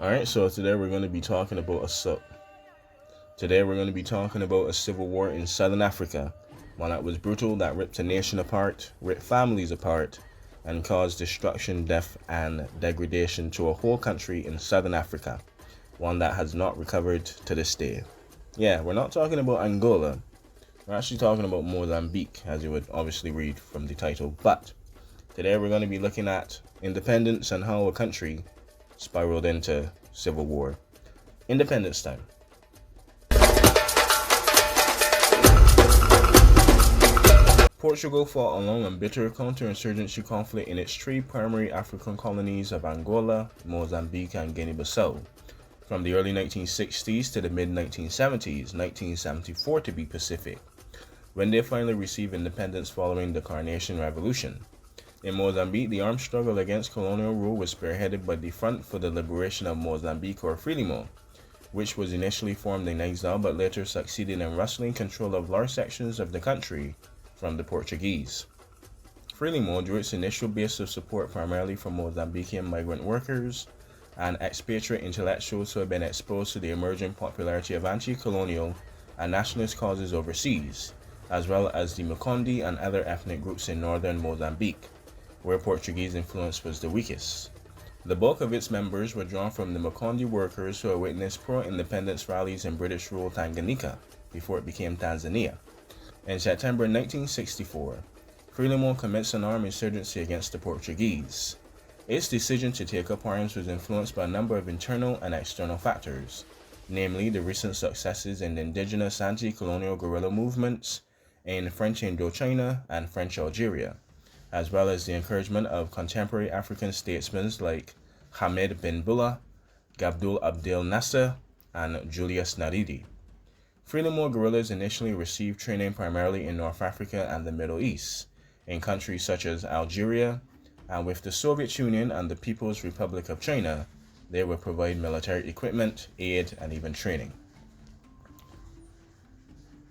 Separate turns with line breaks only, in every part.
All right, so today we're going to be talking about a civil war in Southern Africa, one that was brutal, that ripped a nation apart, ripped families apart, and caused destruction, death, and degradation to a whole country in Southern Africa, one that has not recovered to this day. Yeah, we're not talking about Angola. We're actually talking about Mozambique, as you would obviously read from the title. But today we're going to be looking at independence and how a country spiraled into civil war. Independence time. Portugal fought a long and bitter counterinsurgency conflict in its three primary African colonies of Angola, Mozambique, and Guinea-Bissau, from the early 1960s to the mid-1970s, 1974 to be specific, when they finally received independence following the Carnation Revolution. In Mozambique, the armed struggle against colonial rule was spearheaded by the Front for the Liberation of Mozambique, or Frelimo, which was initially formed in exile but later succeeded in wresting control of large sections of the country from the Portuguese. Frelimo drew its initial base of support primarily from Mozambican migrant workers and expatriate intellectuals who had been exposed to the emerging popularity of anti-colonial and nationalist causes overseas, as well as the Makonde and other ethnic groups in northern Mozambique, where Portuguese influence was the weakest. The bulk of its members were drawn from the Makonde workers who had witnessed pro-independence rallies in British-ruled Tanganyika before it became Tanzania. In September 1964, Frelimo commenced an armed insurgency against the Portuguese. Its decision to take up arms was influenced by a number of internal and external factors, namely the recent successes in the indigenous anti-colonial guerrilla movements in French Indochina and French Algeria, as well as the encouragement of contemporary African statesmen like Hamid bin Bula, Gabdul Abdel Nasser, and Julius Nyerere. Frelimo guerrillas initially received training primarily in North Africa and the Middle East, in countries such as Algeria, and with the Soviet Union and the People's Republic of China, they would provide military equipment, aid, and even training.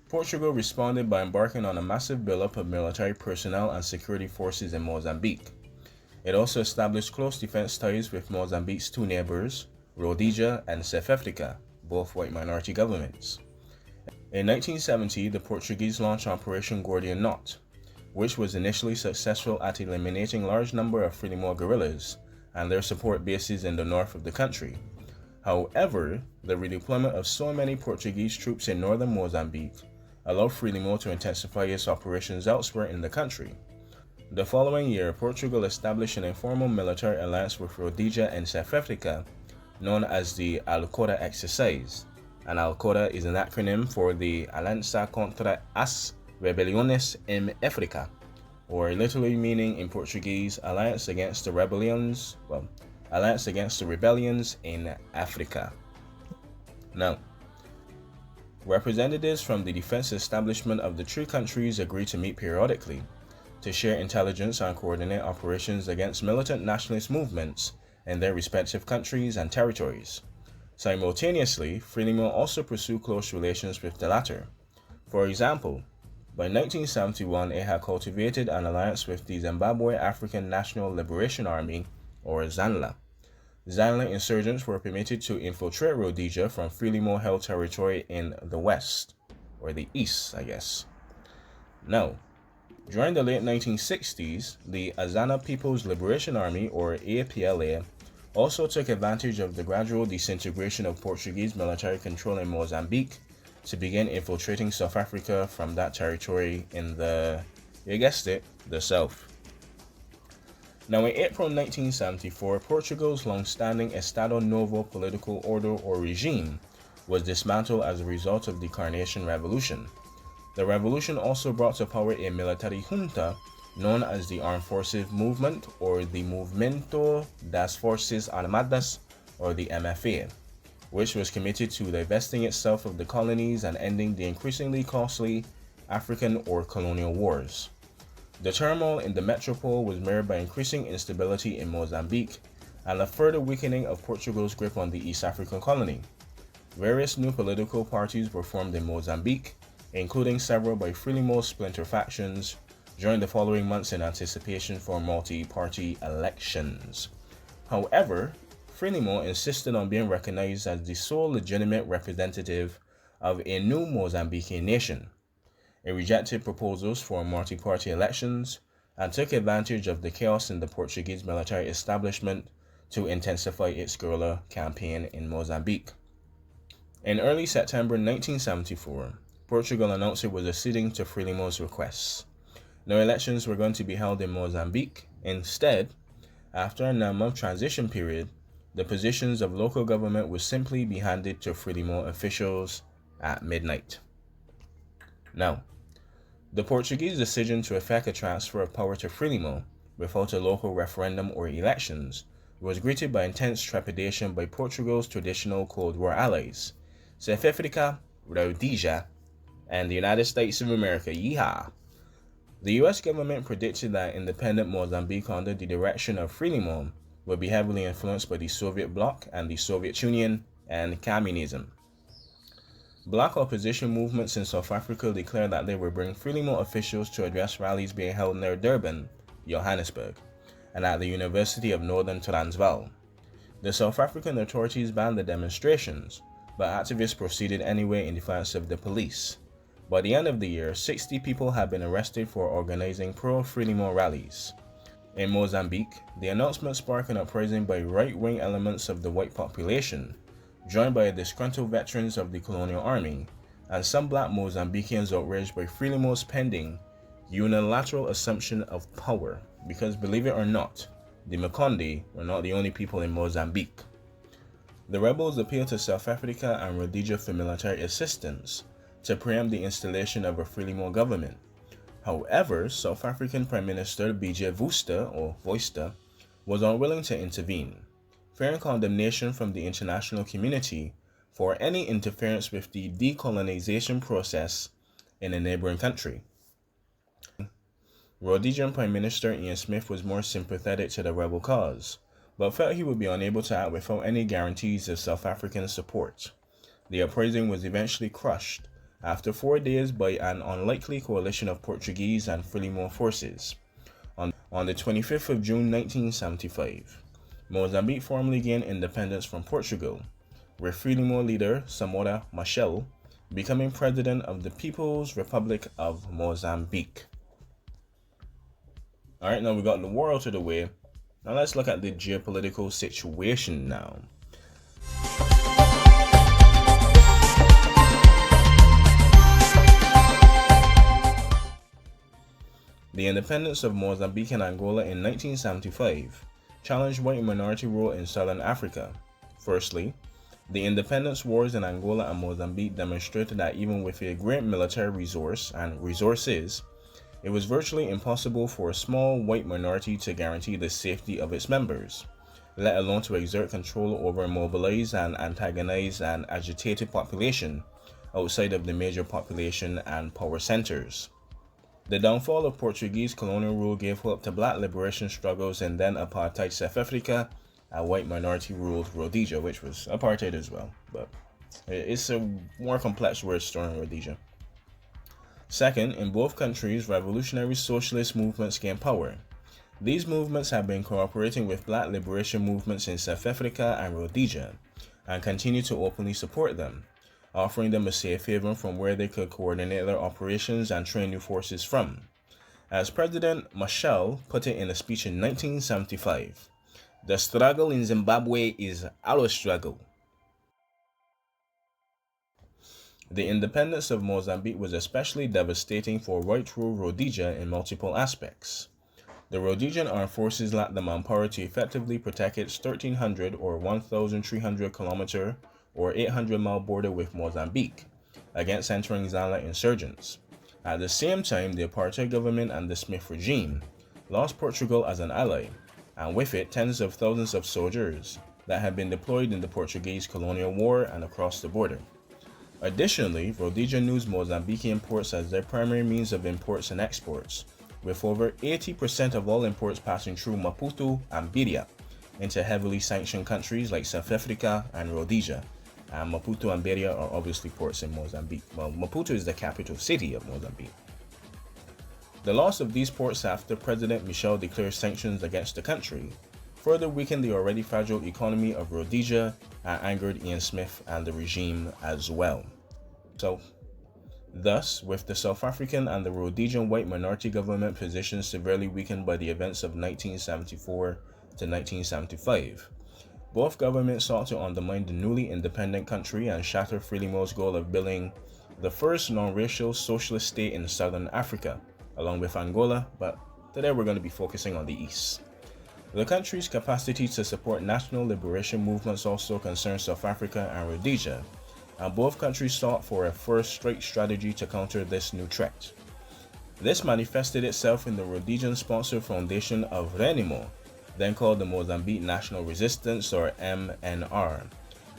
Portugal responded by embarking on a massive buildup of military personnel and security forces in Mozambique. It also established close defense ties with Mozambique's two neighbors, Rhodesia and South Africa, both white minority governments. In 1970, the Portuguese launched Operation Gordian Knot, which was initially successful at eliminating a large number of Frelimo guerrillas and their support bases in the north of the country. However, the redeployment of so many Portuguese troops in northern Mozambique allowed Frelimo to intensify its operations elsewhere in the country. The following year, Portugal established an informal military alliance with Rhodesia and South Africa, known as the Alcora Exercise, and Alcora is an acronym for the Aliança contra as Rebeliones em África, or literally meaning in Portuguese, Alliance against the Rebellions in Africa. Now, representatives from the defense establishment of the three countries agreed to meet periodically to share intelligence and coordinate operations against militant nationalist movements in their respective countries and territories. Simultaneously, Frelimo also pursued close relations with the latter. For example, by 1971, it had cultivated an alliance with the Zimbabwe African National Liberation Army, or ZANLA. ZANLA insurgents were permitted to infiltrate Rhodesia from Frelimo-held territory in the west, or the east, I guess. Now, during the late 1960s, the Azana People's Liberation Army, or APLA, also took advantage of the gradual disintegration of Portuguese military control in Mozambique to begin infiltrating South Africa from that territory in the, you guessed it, the south. Now, in April 1974, Portugal's long-standing Estado Novo political order or regime was dismantled as a result of the Carnation Revolution. The revolution also brought to power a military junta known as the Armed Forces Movement, or the Movimento das Forças Armadas, or the MFA, which was committed to divesting itself of the colonies and ending the increasingly costly African or colonial wars. The turmoil in the metropole was mirrored by increasing instability in Mozambique and a further weakening of Portugal's grip on the East African colony. Various new political parties were formed in Mozambique, including several by Frelimo splinter factions, during the following months in anticipation for multi-party elections. However, Frelimo insisted on being recognized as the sole legitimate representative of a new Mozambican nation. It rejected proposals for multi-party elections and took advantage of the chaos in the Portuguese military establishment to intensify its guerrilla campaign in Mozambique. In early September 1974, Portugal announced it was acceding to Frelimo's requests. No elections were going to be held in Mozambique. Instead, after a 9-month transition period, the positions of local government would simply be handed to Frelimo officials at midnight. Now, the Portuguese decision to effect a transfer of power to Frelimo without a local referendum or elections was greeted by intense trepidation by Portugal's traditional Cold War allies, South Africa, Rhodesia, and the United States of America. Yeehaw! The US government predicted that independent Mozambique under the direction of Frelimo would be heavily influenced by the Soviet bloc and the Soviet Union and communism. Black opposition movements in South Africa declared that they would bring Frelimo officials to address rallies being held near Durban, Johannesburg, and at the University of Northern Transvaal. The South African authorities banned the demonstrations, but activists proceeded anyway in defiance of the police. By the end of the year, 60 people had been arrested for organizing pro-Frelimo rallies. In Mozambique, the announcement sparked an uprising by right-wing elements of the white population, joined by disgruntled veterans of the colonial army, and some black Mozambicans outraged by Frelimo's pending unilateral assumption of power, because believe it or not, the Makonde were not the only people in Mozambique. The rebels appealed to South Africa and Rhodesia for military assistance to preempt the installation of a Frelimo government. However, South African Prime Minister B.J. Vorster was unwilling to intervene, fearing condemnation from the international community for any interference with the decolonization process in a neighboring country. Rhodesian Prime Minister Ian Smith was more sympathetic to the rebel cause, but felt he would be unable to act without any guarantees of South African support. The uprising was eventually crushed after 4 days by an unlikely coalition of Portuguese and Frelimo forces. On the 25th of June 1975, Mozambique formally gained independence from Portugal, with Frelimo leader Samora Machel becoming president of the People's Republic of Mozambique. Alright, now we got the war out of the way. Now let's look at the geopolitical situation now. The independence of Mozambique and Angola in 1975 challenged white minority rule in southern Africa. Firstly, the independence wars in Angola and Mozambique demonstrated that even with a great military resource and resources, it was virtually impossible for a small white minority to guarantee the safety of its members, let alone to exert control over a mobilized and antagonized and agitated population outside of the major population and power centers. The downfall of Portuguese colonial rule gave hope to black liberation struggles in then apartheid South Africa and white minority ruled Rhodesia, which was apartheid as well, but it's a more complex word story in Rhodesia. Second, in both countries, revolutionary socialist movements gained power. These movements have been cooperating with black liberation movements in South Africa and Rhodesia, and continue to openly support them, offering them a safe haven from where they could coordinate their operations and train new forces from. As President Machel put it in a speech in 1975, "The struggle in Zimbabwe is our struggle." The independence of Mozambique was especially devastating for white-ruled Rhodesia in multiple aspects. The Rhodesian armed forces lacked the manpower to effectively protect its 1,300 or 1,300 kilometer or 800-mile border with Mozambique against entering Zala insurgents. At the same time, the apartheid government and the Smith regime lost Portugal as an ally, and with it tens of thousands of soldiers that had been deployed in the Portuguese colonial war and across the border. Additionally, Rhodesia used Mozambican ports as their primary means of imports and exports, with over 80% of all imports passing through Maputo and Beira into heavily sanctioned countries like South Africa and Rhodesia. And Maputo and Beira are obviously ports in Mozambique. Well, Maputo is the capital city of Mozambique. The loss of these ports after President Michel declared sanctions against the country further weakened the already fragile economy of Rhodesia and angered Ian Smith and the regime as well. So, thus, with the South African and the Rhodesian white minority government positions severely weakened by the events of 1974 to 1975, both governments sought to undermine the newly independent country and shatter Frelimo's goal of building the first non-racial socialist state in southern Africa, along with Angola, but today we're going to be focusing on the East. The country's capacity to support national liberation movements also concerned South Africa and Rhodesia, and both countries sought for a first straight strategy to counter this new threat. This manifested itself in the Rhodesian-sponsored foundation of Renimo, then called the Mozambique National Resistance, or MNR,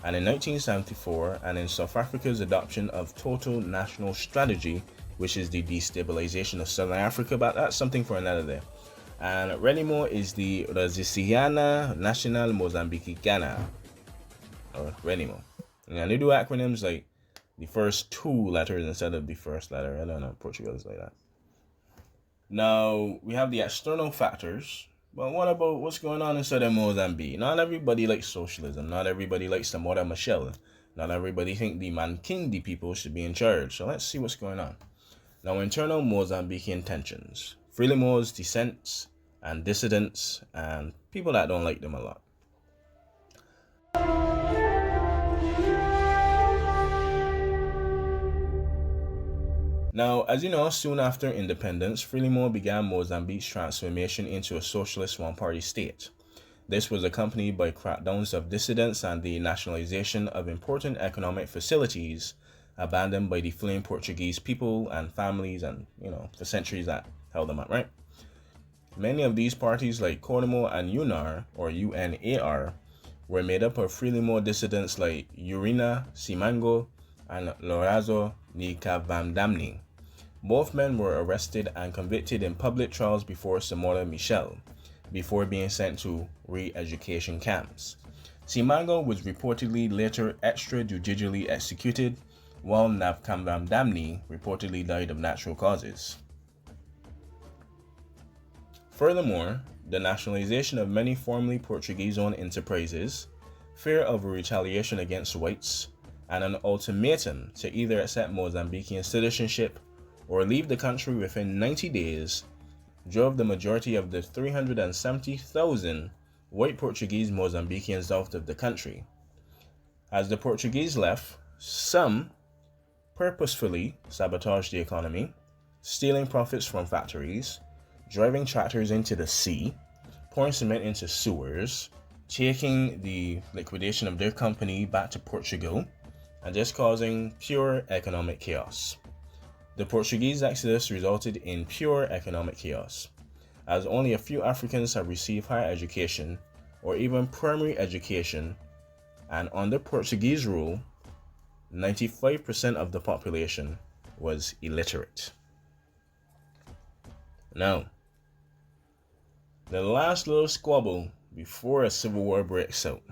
and in 1974, and in South Africa's adoption of Total National Strategy, which is the destabilization of Southern Africa, but that's something for another day. And Renimo is the Resistência Nacional Moçambicana, or Renimo. And they do acronyms like the first two letters instead of the first letter. I don't know, Portugal is like that. Now, we have the external factors, but what about what's going on inside of Mozambique? Not everybody likes socialism. Not everybody likes Samora Machel. Not everybody think the Mankindi people should be in charge. So let's see what's going on. Now, internal Mozambican tensions. Frelimo's dissents and dissidents and people that don't like them a lot. Now, as you know, soon after independence, Frelimo began Mozambique's transformation into a socialist one-party state. This was accompanied by crackdowns of dissidents and the nationalization of important economic facilities abandoned by the fleeing Portuguese people and families and, the centuries that held them up, right? Many of these parties like Conimo and UNAR, or UNAR, were made up of Frelimo dissidents like Urina Simango and Lorenzo Nicavamdamni. Both men were arrested and convicted in public trials before Samora Machel, before being sent to re-education camps. Simango was reportedly later extrajudicially executed, while Nicavamdamni reportedly died of natural causes. Furthermore, the nationalization of many formerly Portuguese-owned enterprises, fear of retaliation against whites, and an ultimatum to either accept Mozambican citizenship or leave the country within 90 days drove the majority of the 370,000 white Portuguese Mozambicans out of the country. As the Portuguese left, some purposefully sabotaged the economy, stealing profits from factories, driving tractors into the sea, pouring cement into sewers, taking the liquidation of their company back to Portugal, and just causing pure economic chaos. The Portuguese exodus resulted in pure economic chaos, as only a few Africans have received higher education or even primary education, and under Portuguese rule, 95% of the population was illiterate. Now, the last little squabble before a civil war breaks out.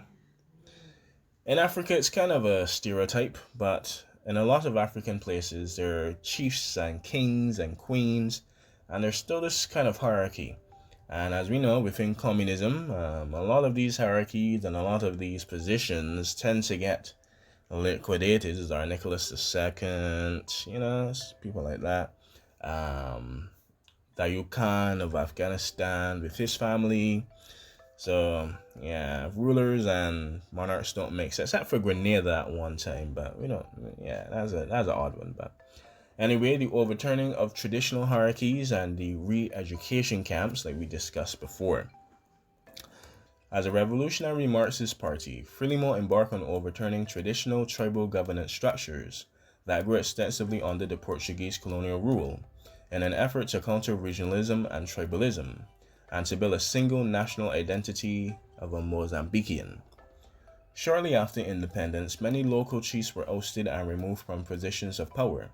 In Africa, it's kind of a stereotype, but in a lot of African places, there are chiefs and kings and queens, and there's still this kind of hierarchy. And as we know, within communism, a lot of these hierarchies and a lot of these positions tend to get liquidated. Tsar Nicholas II, people like that. Dayou Khan of Afghanistan with his family. So, yeah, rulers and monarchs don't mix, except for Grenada at one time, but we don't, that's an odd one. But anyway, the overturning of traditional hierarchies and the re-education camps, like we discussed before. As a revolutionary Marxist party, Frelimo embarked on overturning traditional tribal governance structures that grew extensively under the Portuguese colonial rule, in an effort to counter regionalism and tribalism, and to build a single national identity of a Mozambican. Shortly after independence, many local chiefs were ousted and removed from positions of power,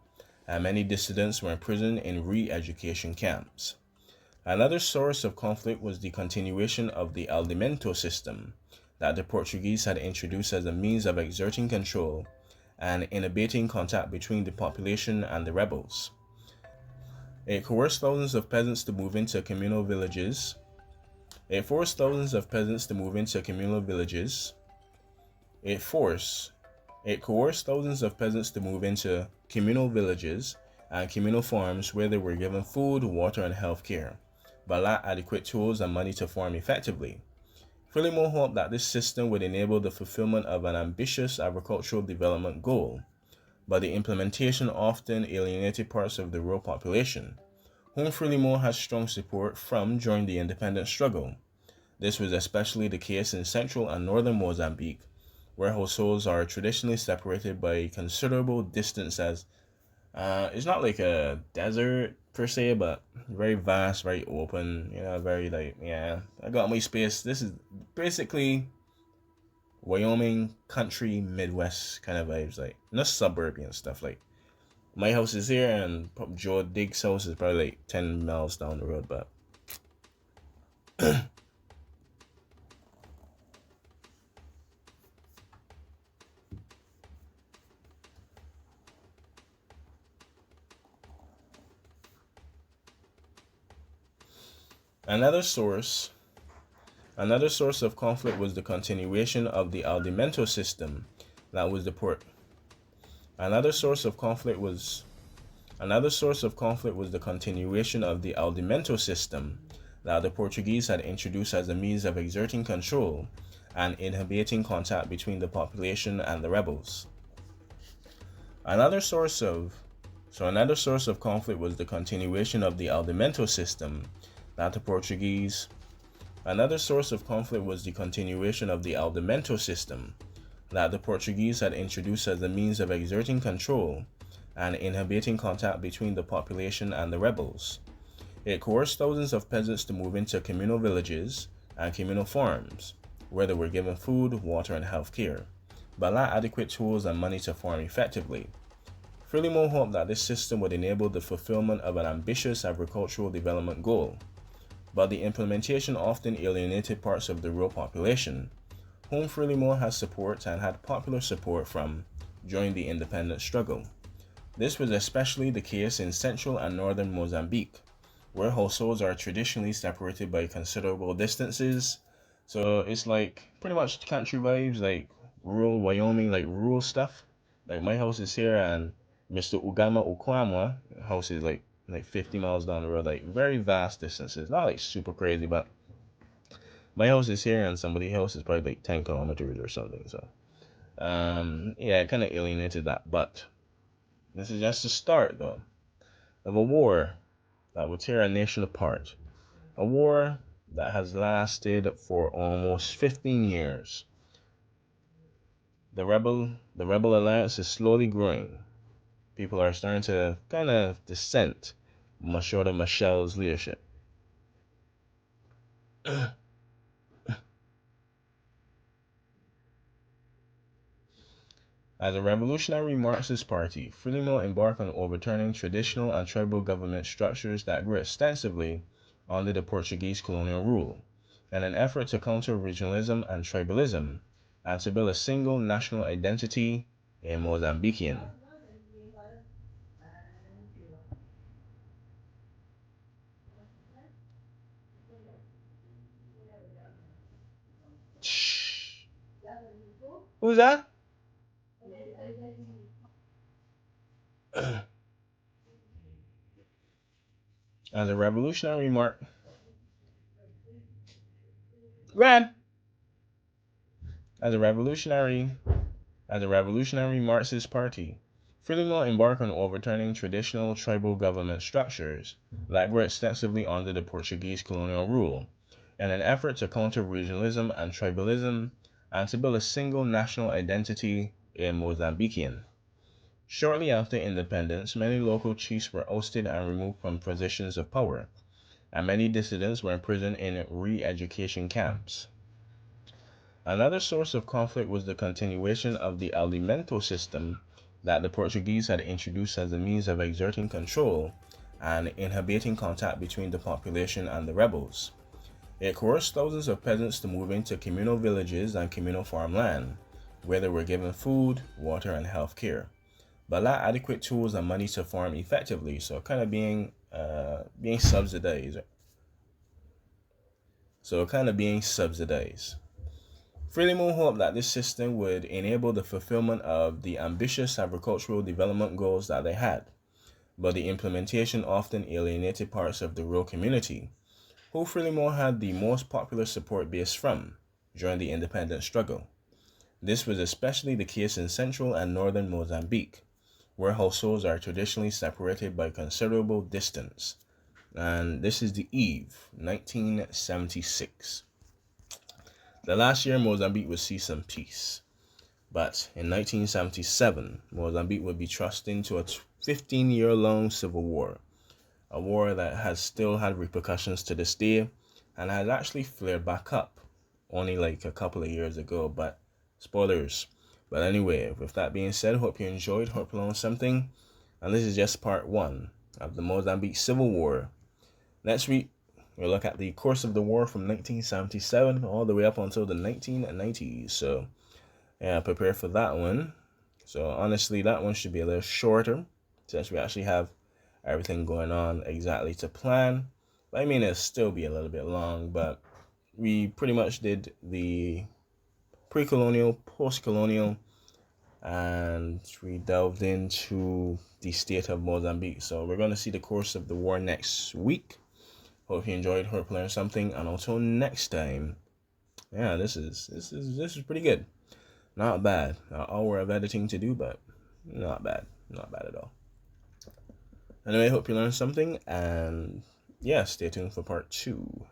and many dissidents were imprisoned in re-education camps. Another source of conflict was the continuation of the Aldimento system that the Portuguese had introduced as a means of exerting control and inhibiting contact between the population and the rebels. It coerced thousands of peasants to move into communal villages It forced thousands of peasants to move into communal villages. It forced It coerced thousands of peasants to move into communal villages and communal farms where they were given food, water, and health care, but lacked adequate tools and money to farm effectively. Furthermore, hoped that this system would enable the fulfillment of an ambitious agricultural development goal, but the implementation often alienated parts of the rural population, whom Furthermore had strong support from during the independence struggle. This was especially the case in central and northern Mozambique, where households are traditionally separated by a considerable distance as it's not like a desert per se, but very vast, very open, very like, yeah, I got my space. This is basically Wyoming country Midwest kind of vibes, like not suburban stuff. Like my house is here and Joe Diggs' house is probably like 10 miles down the road, but another source Another source of conflict was the continuation of the Aldimento system that was the port. Another source of conflict was Another source of conflict was the continuation of the Aldimento system that the Portuguese had introduced as a means of exerting control and inhibiting contact between the population and the rebels. Another source of Another source of conflict was the continuation of the Aldimento system that the Portuguese Another source of conflict was the continuation of the Aldimento system that the Portuguese had introduced as a means of exerting control and inhibiting contact between the population and the rebels. It coerced thousands of peasants to move into communal villages and communal farms, where they were given food, water, and health care, but lacked adequate tools and money to farm effectively. Furthermore, hoped that this system would enable the fulfillment of an ambitious agricultural development goal, but the implementation often alienated parts of the rural population, whom Furthermore had support and had popular support from during the independence struggle. This was especially the case in central and northern Mozambique, where households are traditionally separated by considerable distances. So it's like pretty much country vibes, like rural Wyoming, like rural stuff. Like my house is here, and Mr. Ugama Okwamwa house is like 50 miles down the road, like very vast distances. Not like super crazy, but my house is here, and somebody's house is probably like 10 kilometers or something. So yeah, it kind of alienated that, but this is just the start, though, of a war that will tear a nation apart. A war that has lasted for almost 15 years. The rebel alliance is slowly growing. People are starting to kind of dissent Machado Michel's leadership. As a revolutionary Marxist party, Frelimo embarked on overturning traditional and tribal government structures that grew extensively under the Portuguese colonial rule, in an effort to counter regionalism and tribalism, and to build a single national identity in Mozambican. Shh. Who's that? As a revolutionary Mark, Grand. As a revolutionary As a revolutionary Marxist party, Frelimo embarked on overturning traditional tribal government structures that were extensively under the Portuguese colonial rule, in an effort to counter regionalism and tribalism and to build a single national identity in Mozambican. Shortly after independence, many local chiefs were ousted and removed from positions of power, and many dissidents were imprisoned in re-education camps. Another source of conflict was the continuation of the alimento system that the Portuguese had introduced as a means of exerting control and inhibiting contact between the population and the rebels. It coerced thousands of peasants to move into communal villages and communal farmland, where they were given food, water, and health care, but lacked adequate tools and money to farm effectively, so kind of being subsidized. so kind of being subsidized. Frelimo hoped that this system would enable the fulfillment of the ambitious agricultural development goals that they had, but the implementation often alienated parts of the rural community, who Frelimo had the most popular support base from during the independence struggle. This was especially the case in central and northern Mozambique, where households are traditionally separated by considerable distance. And this is the eve, 1976. The last year Mozambique would see some peace. But in 1977, Mozambique would be thrust into a 15-year-long civil war, a war that has still had repercussions to this day and has actually flared back up only like a couple of years ago, but spoilers. But anyway, with that being said, hope you enjoyed, hope you learned something, and this is just part 1 of the Mozambique Civil War. Next week, we'll look at the course of the war from 1977 all the way up until the 1990s, so yeah, prepare for that one. So honestly, that one should be a little shorter since we actually have everything going on exactly to plan. But I mean, it'll still be a little bit long, but we pretty much did the pre-colonial, post-colonial, and we delved into the state of Mozambique. So we're going to see the course of the war next week. Hope you enjoyed, hope you learned something, and until next time, yeah, this is pretty good. Not bad. An hour of editing to do, but not bad. Not bad at all. Anyway, hope you learned something, and yeah, stay tuned for part 2.